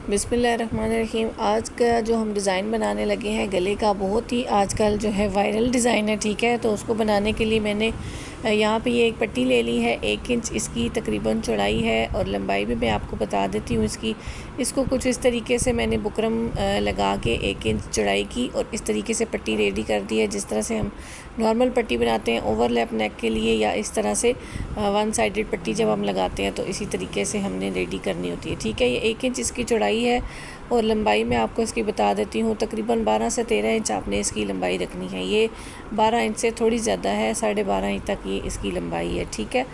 बिस्मिल्लाहिर्रहमानिर्रहीम। आज का जो हम डिज़ाइन बनाने लगे हैं गले का, बहुत ही आजकल जो है वायरल डिज़ाइन है, ठीक है। तो उसको बनाने के लिए मैंने यहाँ पे ये एक पट्टी ले ली है। 1 इंच इसकी तकरीबन चौड़ाई है और लंबाई भी मैं आपको बता देती हूँ इसकी। इसको कुछ इस तरीके से मैंने बुकरम लगा के 1 इंच चौड़ाई की और इस तरीके से पट्टी रेडी कर दी है, जिस तरह से हम नॉर्मल पट्टी बनाते हैं ओवरलैप नेक के लिए, या इस तरह से वन साइडेड पट्टी जब हम लगाते हैं तो इसी तरीके से हमने रेडी करनी होती है, ठीक है। ये 1 इंच इसकी चौड़ाई है और लंबाई मैं आपको इसकी बता देती हूँ, तकरीबन 12 से 13 इंच आपने इसकी लंबाई रखनी है। ये 12 इंच से थोड़ी ज़्यादा है, 12.5 इंच तक ये इसकी लंबाई है, ठीक है।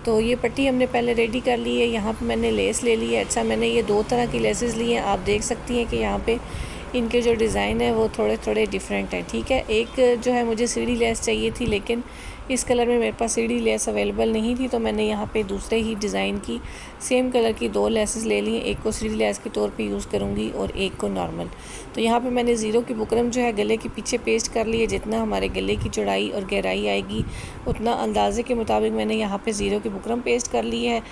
तो ये पट्टी हमने पहले रेडी कर ली है। यहाँ पे मैंने लेस ले ली है। अच्छा, मैंने ये 2 तरह की लेसेस ली हैं। आप देख सकती हैं कि यहाँ पे इनके जो डिज़ाइन है वो थोड़े थोड़े डिफरेंट हैं, ठीक है। एक जो है मुझे सीढ़ी लेस चाहिए थी, लेकिन इस कलर में मेरे पास सीढ़ी लेस अवेलेबल नहीं थी, तो मैंने यहाँ पे दूसरे ही डिज़ाइन की सेम कलर की 2 लेसेस ले ली हैं। एक को सीढ़ी लेस के तौर पे यूज़ करूँगी और एक को नॉर्मल। तो यहाँ पे मैंने ज़ीरो की बुकरम जो है गले के पीछे पेस्ट कर ली है। जितना हमारे गले की चौड़ाई और गहराई आएगी उतना अंदाजे के मुताबिक मैंने यहाँ पे ज़ीरो की बुकरम पेस्ट कर ली है।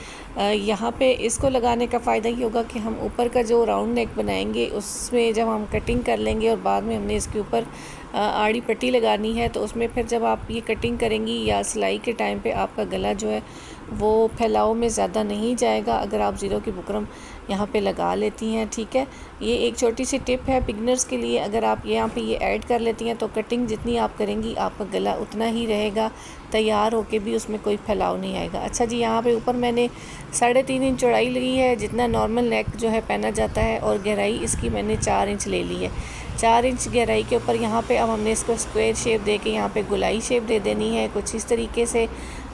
यहाँ पे इसको लगाने का फ़ायदा ये होगा कि हम ऊपर का जो राउंड नेक बनाएंगे उसमें जब हम कटिंग कर लेंगे और बाद में हमने इसके ऊपर आड़ी पट्टी लगानी है, तो उसमें फिर जब आप ये कटिंग करेंगी या सिलाई के टाइम पे आपका गला जो है वो फैलाव में ज़्यादा नहीं जाएगा अगर आप ज़ीरो की बुकरम यहाँ पे लगा लेती हैं, ठीक है। ये एक छोटी सी टिप है बिगनर्स के लिए। अगर आप यहाँ पे ये ऐड कर लेती हैं तो कटिंग जितनी आप करेंगी आपका गला उतना ही रहेगा, तैयार होके भी उसमें कोई फैलाव नहीं आएगा। अच्छा जी, यहाँ पे ऊपर मैंने 3.5 इंच चौड़ाई ली है, जितना नॉर्मल नेक जो है पहना जाता है, और गहराई इसकी मैंने 4 इंच ले ली है। 4 इंच गहराई के ऊपर यहाँ पे अब हमने इसको स्क्वायर शेप दे के यहाँ पे गोलाई शेप दे देनी है। कुछ इस तरीके से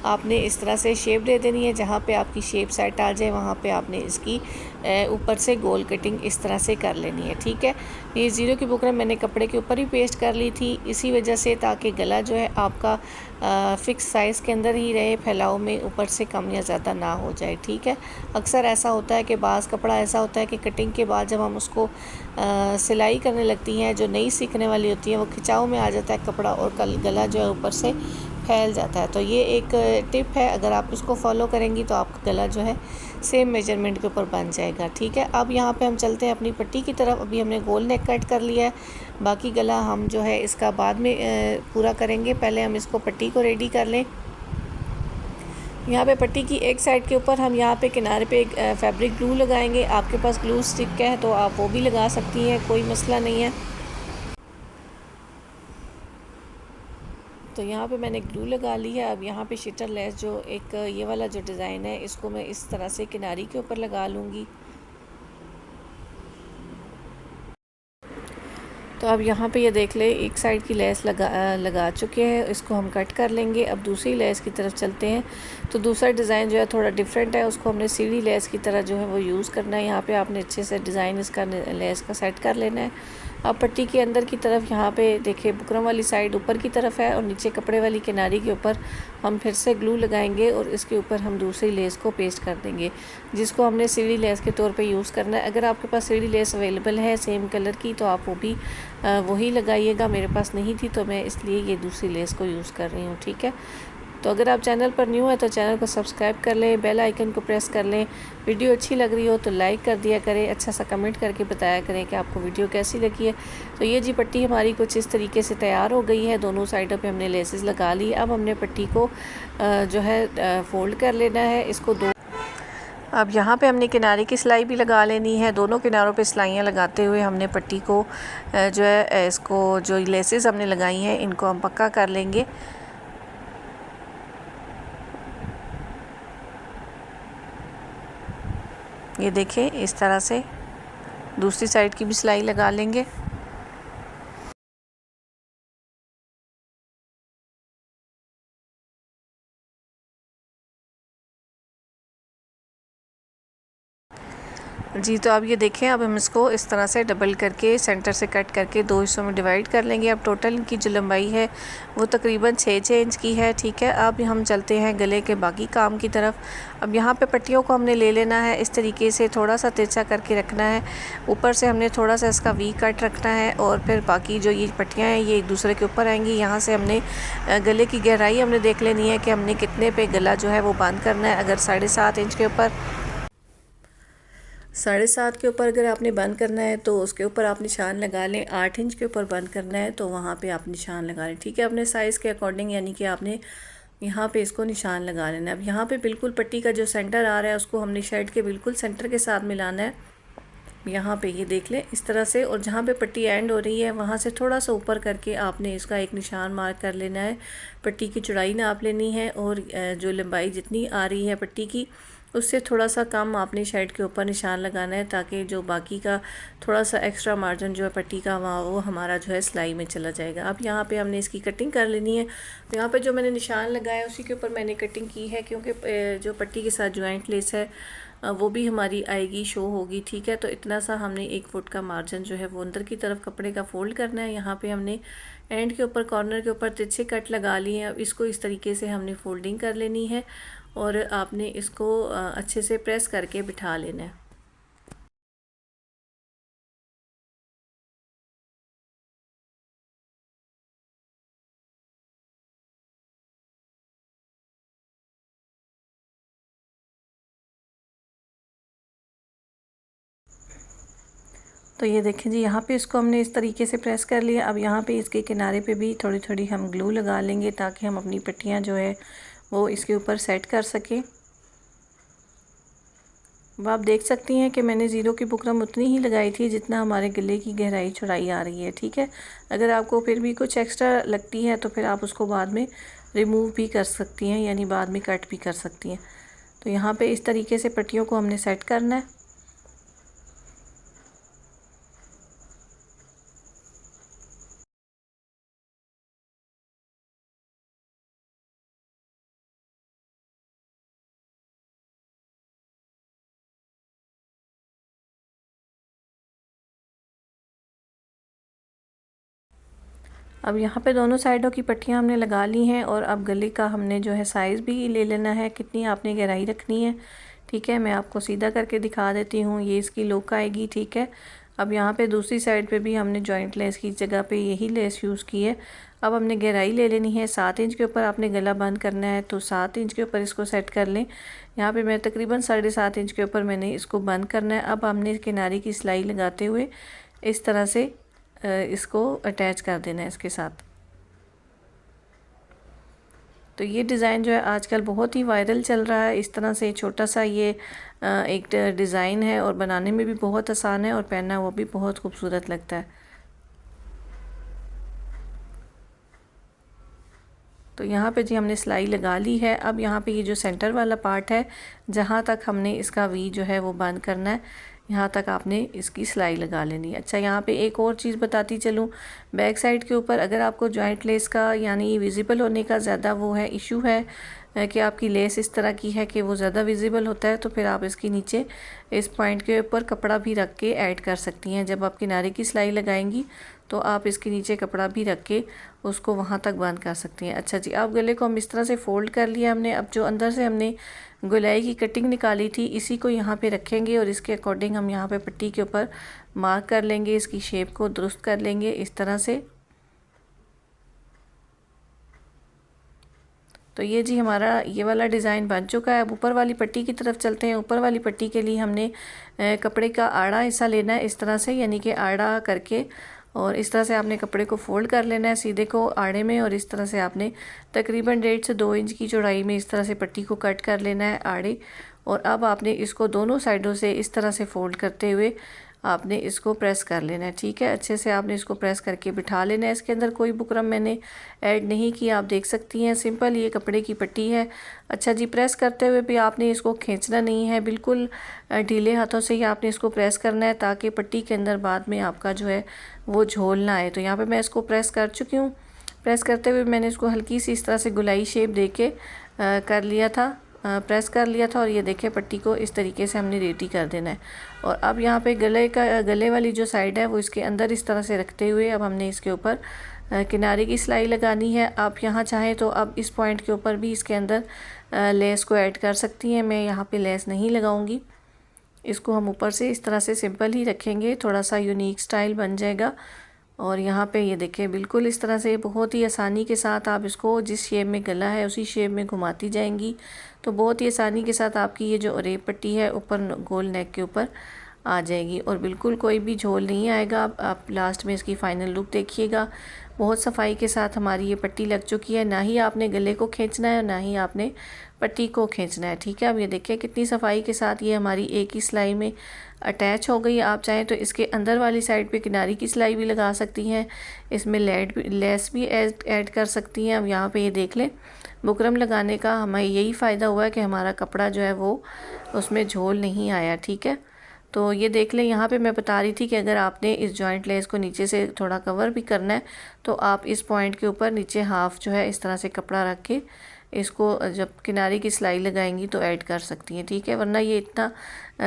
आपने इस तरह से शेप दे देनी है। जहाँ पे आपकी शेप सेट आ जाए वहाँ पे आपने इसकी ऊपर से गोल कटिंग इस तरह से कर लेनी है, ठीक है। ये ज़ीरो की बुकरम मैंने कपड़े के ऊपर ही पेस्ट कर ली थी, इसी वजह से ताकि गला जो है आपका फ़िक्स साइज़ के अंदर ही रहे, फैलाव में ऊपर से कम या ज़्यादा ना हो जाए, ठीक है। अक्सर ऐसा होता है कि बाज़ कपड़ा ऐसा होता है कि कटिंग के बाद जब हम उसको सिलाई करने लगती हैं, जो नई सीखने वाली होती है, वो खिंचाव में आ जाता है कपड़ा और गला जो है ऊपर से फैल जाता है। तो ये एक टिप है, अगर आप इसको फॉलो करेंगी तो आपका गला जो है सेम मेजरमेंट के ऊपर बन जाएगा, ठीक है। अब यहाँ पे हम चलते हैं अपनी पट्टी की तरफ। अभी हमने गोल नेक कट कर लिया है, बाकी गला हम जो है इसका बाद में पूरा करेंगे। पहले हम इसको पट्टी को रेडी कर लें। यहाँ पे पट्टी की एक साइड के ऊपर हम यहाँ पे किनारे पे एक फैब्रिक ग्लू लगाएंगे। आपके पास ग्लू स्टिक है तो आप वो भी लगा सकती हैं, कोई मसला नहीं है। तो यहाँ पे मैंने ग्लू लगा ली है। अब यहाँ पे शिटर लेस जो एक ये वाला जो डिज़ाइन है, इसको मैं इस तरह से किनारी के ऊपर लगा लूँगी। तो अब यहाँ पे ये देख ले, एक साइड की लेस लगा चुके हैं, इसको हम कट कर लेंगे। अब दूसरी लेस की तरफ चलते हैं। तो दूसरा डिज़ाइन जो है थोड़ा डिफरेंट है, उसको हमने सीढ़ी लेस की तरह जो है वो यूज़ करना है। यहाँ पे आपने अच्छे से डिज़ाइन इसका लेस का सेट कर लेना है। अब पट्टी के अंदर की तरफ यहाँ पे देखिए बुकरम वाली साइड ऊपर की तरफ है और नीचे कपड़े वाली किनारी के ऊपर हम फिर से ग्लू लगाएंगे और इसके ऊपर हम दूसरी लेस को पेस्ट कर देंगे, जिसको हमने सीढ़ी लेस के तौर पे यूज़ करना है। अगर आपके पास सीढ़ी लेस अवेलेबल है सेम कलर की तो आप वो भी वही लगाइएगा। मेरे पास नहीं थी तो मैं इसलिए ये दूसरी लेस को यूज़ कर रही हूँ, ठीक है। तो अगर आप चैनल पर न्यू है तो चैनल को सब्सक्राइब कर लें, बेल आइकन को प्रेस कर लें। वीडियो अच्छी लग रही हो तो लाइक कर दिया करें, अच्छा सा कमेंट करके बताया करें कि आपको वीडियो कैसी लगी है। तो ये जी पट्टी हमारी कुछ इस तरीके से तैयार हो गई है। दोनों साइडों पे हमने लेसेस लगा ली। अब हमने पट्टी को जो है फोल्ड कर लेना है। इसको अब यहाँ पे हमने किनारे की सिलाई भी लगा लेनी है। दोनों किनारों पे सिलाइयाँ लगाते हुए हमने पट्टी को जो है इसको जो लेसेस हमने लगाई हैं इनको हम पक्का कर लेंगे। ये देखें, इस तरह से दूसरी साइड की भी सिलाई लगा लेंगे। जी, तो अब ये देखें, अब हम इसको इस तरह से डबल करके सेंटर से कट करके 2 हिस्सों में डिवाइड कर लेंगे। अब टोटल इनकी जो लंबाई है वो तकरीबन 6 इंच की है, ठीक है। अब हम चलते हैं गले के बाकी काम की तरफ। अब यहाँ पे पट्टियों को हमने ले लेना है, इस तरीके से थोड़ा सा तिरछा करके रखना है। ऊपर से हमने थोड़ा सा इसका वी कट रखना है और फिर बाकी जो ये पट्टियाँ हैं ये एक दूसरे के ऊपर आएंगी। यहाँ से हमने गले की गहराई हमने देख लेनी है कि हमने कितने पे गला जो है वो बंद करना है। अगर 7.5 इंच के ऊपर 7.5 के ऊपर अगर आपने बंद करना है तो उसके ऊपर आप निशान लगा लें। 8 इंच के ऊपर बंद करना है तो वहाँ पे आप निशान लगा लें, ठीक है, अपने साइज़ के अकॉर्डिंग, यानी कि आपने यहाँ पे इसको निशान लगा लेना है। अब यहाँ पे बिल्कुल पट्टी का जो सेंटर आ रहा है उसको हमने शर्ट के बिल्कुल सेंटर के साथ मिलाना है। यहाँ पे ये देख लें इस तरह से, और जहाँ पे पट्टी एंड हो रही है वहाँ से थोड़ा सा ऊपर करके आपने इसका एक निशान मार्क कर लेना है। पट्टी की चौड़ाई नाप लेनी है और जो लंबाई जितनी आ रही है पट्टी की उससे थोड़ा सा कम आपने शर्ट के ऊपर निशान लगाना है, ताकि जो बाकी का थोड़ा सा एक्स्ट्रा मार्जिन जो है पट्टी का वहाँ वो हमारा जो है सिलाई में चला जाएगा। अब यहाँ पे हमने इसकी कटिंग कर लेनी है। तो यहाँ पे जो मैंने निशान लगाया उसी के ऊपर मैंने कटिंग की है, क्योंकि जो पट्टी के साथ जॉइंट लेस है वो भी हमारी आएगी, शो होगी, ठीक है। तो इतना सा हमने 1 फुट का मार्जिन जो है वो अंदर की तरफ कपड़े का फोल्ड करना है। यहाँ पे हमने एंड के ऊपर कॉर्नर के ऊपर तिरछे कट लगा लिए हैं। अब इसको इस तरीके से हमने फोल्डिंग कर लेनी है और आपने इसको अच्छे से प्रेस करके बिठा लेना है। तो ये देखें जी, यहाँ पे इसको हमने इस तरीके से प्रेस कर लिया। अब यहाँ पे इसके किनारे पे भी थोड़ी थोड़ी हम ग्लू लगा लेंगे, ताकि हम अपनी पट्टियाँ जो है वो इसके ऊपर सेट कर सकें। अब आप देख सकती हैं कि मैंने ज़ीरो की बुकरम उतनी ही लगाई थी जितना हमारे गले की गहराई चौड़ाई आ रही है, ठीक है। अगर आपको फिर भी कुछ एक्स्ट्रा लगती है तो फिर आप उसको बाद में रिमूव भी कर सकती हैं, यानी बाद में कट भी कर सकती हैं। तो यहाँ पे इस तरीके से पट्टियों को हमने सेट करना है। अब यहाँ पे दोनों साइडों की पट्टियाँ हमने लगा ली हैं, और अब गले का हमने जो है साइज़ भी ले लेना है, कितनी आपने गहराई रखनी है, ठीक है। मैं आपको सीधा करके दिखा देती हूँ, ये इसकी लुक आएगी, ठीक है। अब यहाँ पे दूसरी साइड पे भी हमने जॉइंट लेस की जगह पे यही लेस यूज़ की है। अब हमने गहराई ले लेनी है। 7 इंच के ऊपर आपने गला बंद करना है, तो 7 इंच के ऊपर इसको सेट कर लें। यहाँ पे मैं तकरीबन 7.5 इंच के ऊपर मैंने इसको बंद करना है। अब हमने किनारे की सिलाई लगाते हुए इस तरह से इसको अटैच कर देना है इसके साथ। तो ये डिज़ाइन जो है आजकल बहुत ही वायरल चल रहा है। इस तरह से छोटा सा ये एक डिज़ाइन है, और बनाने में भी बहुत आसान है, और पहनना वो भी बहुत खूबसूरत लगता है। तो यहाँ पे जी हमने सिलाई लगा ली है। अब यहाँ पे ये जो सेंटर वाला पार्ट है, जहाँ तक हमने इसका वी जो है वो बंद करना है, यहाँ तक आपने इसकी सिलाई लगा लेनी है। अच्छा, यहाँ पे एक और चीज़ बताती चलूँ, बैक साइड के ऊपर अगर आपको जॉइंट लेस का यानी विजिबल होने का ज़्यादा वो है, इशू है कि आपकी लेस इस तरह की है कि वो ज़्यादा विजिबल होता है, तो फिर आप इसके नीचे इस पॉइंट के ऊपर कपड़ा भी रख के ऐड कर सकती हैं। जब आप किनारे की सिलाई लगाएंगी तो आप इसके नीचे कपड़ा भी रख के उसको वहाँ तक बंद कर सकती हैं। अच्छा जी, अब गले को हम इस तरह से फ़ोल्ड कर लिया हमने। अब जो अंदर से हमने गोलाई की कटिंग निकाली थी, इसी को यहाँ पे रखेंगे, और इसके अकॉर्डिंग हम यहाँ पे पट्टी के ऊपर मार्क कर लेंगे, इसकी शेप को दुरुस्त कर लेंगे इस तरह से। तो ये जी हमारा ये वाला डिज़ाइन बन चुका है। अब ऊपर वाली पट्टी की तरफ चलते हैं। ऊपर वाली पट्टी के लिए हमने कपड़े का आड़ा हिस्सा लेना है इस तरह से, यानी कि आड़ा करके, और इस तरह से आपने कपड़े को फोल्ड कर लेना है सीधे को आड़े में, और इस तरह से आपने तकरीबन 1.5 से 2 इंच की चौड़ाई में इस तरह से पट्टी को कट कर लेना है आड़े। और अब आपने इसको दोनों साइडों से इस तरह से फोल्ड करते हुए आपने इसको प्रेस कर लेना है, ठीक है। अच्छे से आपने इसको प्रेस करके बिठा लेना है। इसके अंदर कोई बुकरम मैंने ऐड नहीं किया, आप देख सकती हैं, सिंपल ये कपड़े की पट्टी है। अच्छा जी, प्रेस करते हुए भी आपने इसको खींचना नहीं है, बिल्कुल ढीले हाथों से ही आपने इसको प्रेस करना है, ताकि पट्टी के अंदर बाद में आपका जो है वो झोल ना आए। तो यहाँ पर मैं इसको प्रेस कर चुकी हूँ। प्रेस करते हुए मैंने इसको हल्की सी इस तरह से गुलाई शेप दे के कर लिया था, प्रेस कर लिया था, और ये देखें पट्टी को इस तरीके से हमने रेडी कर देना है। और अब यहाँ पे गले वाली जो साइड है वो इसके अंदर इस तरह से रखते हुए अब हमने इसके ऊपर किनारे की सिलाई लगानी है। आप यहाँ चाहें तो अब इस पॉइंट के ऊपर भी इसके अंदर लेस को ऐड कर सकती हैं। मैं यहाँ पे लेस नहीं लगाऊंगी, इसको हम ऊपर से इस तरह से सिंपल ही रखेंगे, थोड़ा सा यूनिक स्टाइल बन जाएगा। और यहाँ पे ये देखें बिल्कुल इस तरह से बहुत ही आसानी के साथ आप इसको जिस शेप में गला है उसी शेप में घुमाती जाएंगी, तो बहुत ही आसानी के साथ आपकी ये जो रेप पट्टी है ऊपर गोल नेक के ऊपर आ जाएगी और बिल्कुल कोई भी झोल नहीं आएगा। आप लास्ट में इसकी फ़ाइनल लुक देखिएगा। बहुत सफाई के साथ हमारी ये पट्टी लग चुकी है। ना ही आपने गले को खींचना है और ना ही आपने पट्टी को खींचना है, ठीक है। अब ये देखिए कितनी सफाई के साथ ये हमारी एक ही सिलाई में अटैच हो गई। आप चाहें तो इसके अंदर वाली साइड पे किनारी की सिलाई भी लगा सकती हैं, इसमें लेस भी ऐड कर सकती हैं। अब यहाँ पे ये देख लें, बुकरम लगाने का हमें यही फ़ायदा हुआ है कि हमारा कपड़ा जो है वो उसमें झोल नहीं आया, ठीक है। तो ये देख लें, यहाँ पे मैं बता रही थी कि अगर आपने इस जॉइंट लेस को नीचे से थोड़ा कवर भी करना है तो आप इस पॉइंट के ऊपर नीचे हाफ जो है इस तरह से कपड़ा रख के इसको जब किनारे की सिलाई लगाएंगी तो ऐड कर सकती हैं, ठीक है। वरना ये इतना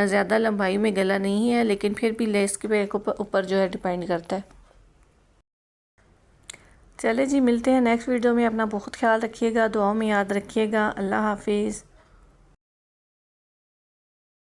ज़्यादा लंबाई में गला नहीं है, लेकिन फिर भी लेस के ऊपर जो है डिपेंड करता है। चले जी, मिलते हैं नेक्स्ट वीडियो में। अपना बहुत ख्याल रखिएगा, दुआओं में याद रखिएगा। अल्लाह हाफिज़।